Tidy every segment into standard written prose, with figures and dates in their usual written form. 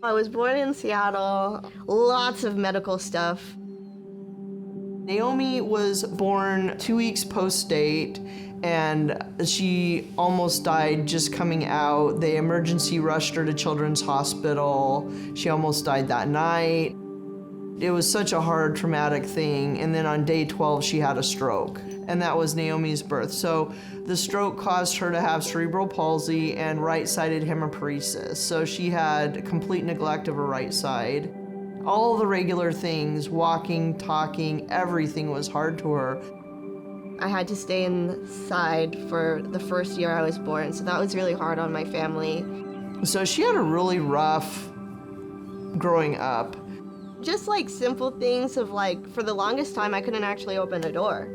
I was born in Seattle, lots of medical stuff. Naomi was born 2 weeks post-date, and she almost died just coming out. They emergency rushed her to Children's Hospital. She almost died that night. It was such a hard, traumatic thing. And then on day 12, she had a stroke, and that was Naomi's birth. So the stroke caused her to have cerebral palsy and right-sided hemiparesis. So she had complete neglect of her right side. All the regular things, walking, talking, everything was hard to her. I had to stay inside for the first year I was born, so that was really hard on my family. So she had a really rough growing up. Just like simple things of like, for the longest time I couldn't actually open a door.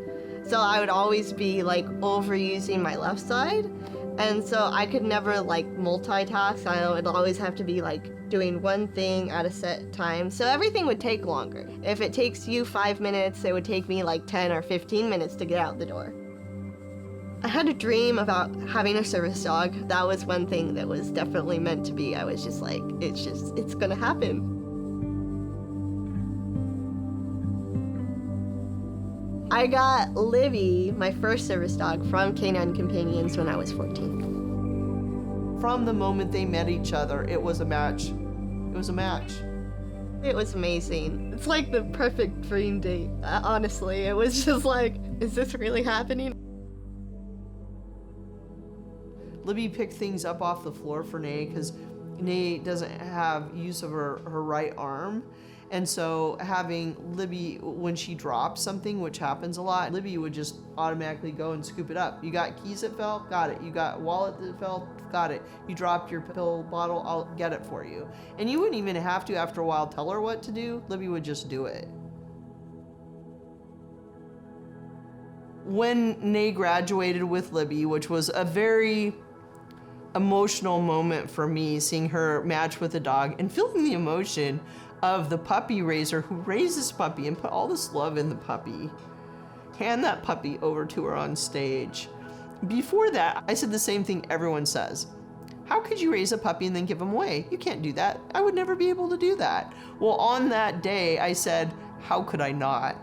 So I would always be like overusing my left side. And so I could never like multitask. I would always have to be like doing one thing at a set time. So everything would take longer. If it takes you 5 minutes, it would take me like 10 or 15 minutes to get out the door. I had a dream about having a service dog. That was one thing that was definitely meant to be. I was just like, it's gonna happen. I got Libby, my first service dog, from Canine Companions when I was 14. From the moment they met each other, it was a match. It was a match. It was amazing. It's like the perfect dream date, honestly. It was just like, is this really happening? Libby picked things up off the floor for Nay because Nay doesn't have use of her right arm. And so having Libby, when she drops something, which happens a lot, Libby would just automatically go and scoop it up. You got keys that fell? Got it. You got wallet that fell? Got it. You dropped your pill bottle? I'll get it for you. And you wouldn't even have to, after a while, tell her what to do. Libby would just do it. When Nay graduated with Libby, which was a very emotional moment for me, seeing her match with a dog and feeling the emotion of the puppy raiser who raised this puppy and put all this love in the puppy, hand that puppy over to her on stage. Before that, I said the same thing everyone says. How could you raise a puppy and then give him away? You can't do that. I would never be able to do that. Well, on that day, I said, how could I not?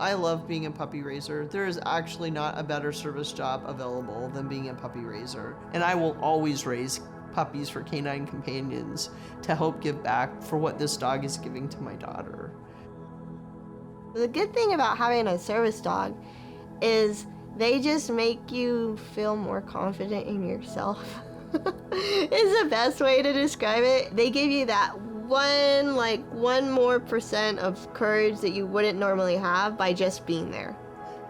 I love being a puppy raiser. There is actually not a better service job available than being a puppy raiser. And I will always raise puppies for Canine Companions to help give back for what this dog is giving to my daughter. The good thing about having a service dog is they just make you feel more confident in yourself. Is the best way to describe it. They give you that one more % of courage that you wouldn't normally have by just being there.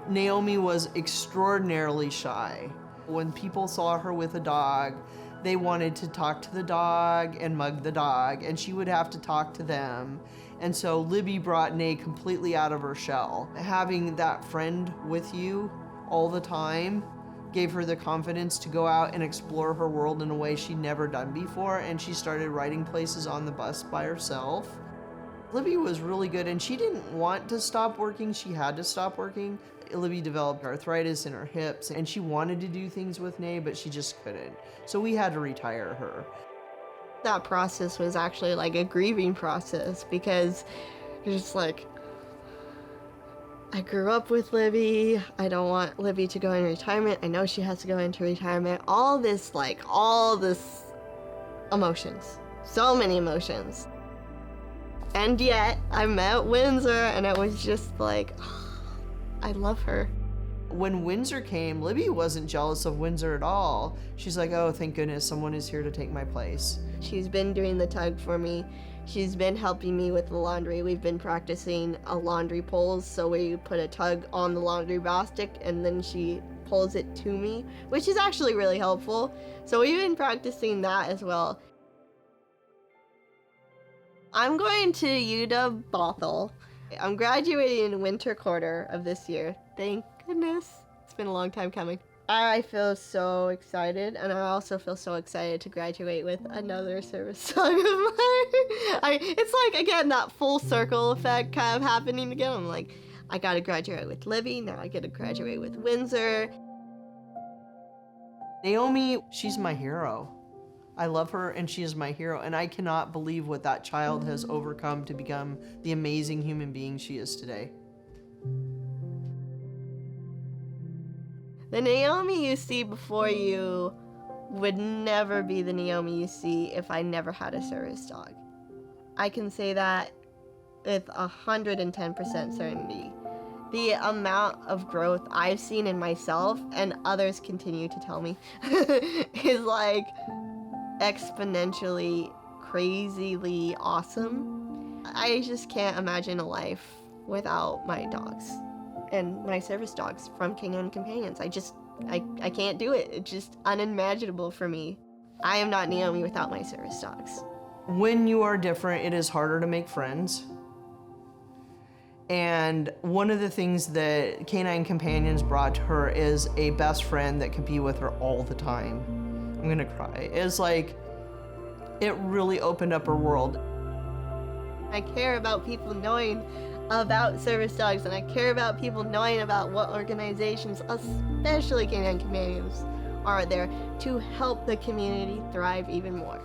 Naomi was extraordinarily shy. When people saw her with a dog, they wanted to talk to the dog and mug the dog, and she would have to talk to them. And so Libby brought Nay completely out of her shell. Having that friend with you all the time gave her the confidence to go out and explore her world in a way she'd never done before, and she started writing places on the bus by herself. Libby was really good, and she didn't want to stop working. She had to stop working. Libby developed arthritis in her hips, and she wanted to do things with Nay, but she just couldn't. So we had to retire her. That process was actually like a grieving process because you're just like, I grew up with Libby. I don't want Libby to go into retirement. I know she has to go into retirement. All this emotions. So many emotions. And yet, I met Windsor, and it was just like, I love her. When Windsor came, Libby wasn't jealous of Windsor at all. She's like, oh, thank goodness, someone is here to take my place. She's been doing the tug for me. She's been helping me with the laundry. We've been practicing laundry pulls, so we put a tug on the laundry basket, and then she pulls it to me, which is actually really helpful. So we've been practicing that as well. I'm going to UW Bothell. I'm graduating in winter quarter of this year. Thank goodness. It's been a long time coming. I feel so excited, and I also feel so excited to graduate with another service dog of mine. It's like, again, that full circle effect kind of happening again. I'm like, I gotta graduate with Libby, now I get to graduate with Windsor. Naomi, she's my hero. I love her and she is my hero, and I cannot believe what that child has overcome to become the amazing human being she is today. The Naomi you see before you would never be the Naomi you see if I never had a service dog. I can say that with 110% certainty. The amount of growth I've seen in myself, and others continue to tell me, is like exponentially, crazily awesome. I just can't imagine a life without my dogs and my service dogs from Canine Companions. I can't do it. It's just unimaginable for me. I am not Naomi without my service dogs. When you are different, it is harder to make friends. And one of the things that Canine Companions brought to her is a best friend that could be with her all the time. I'm gonna cry. It's like, it really opened up her world. I care about people knowing about service dogs, and I care about people knowing about what organizations, especially Canine Companions, are there to help the community thrive even more.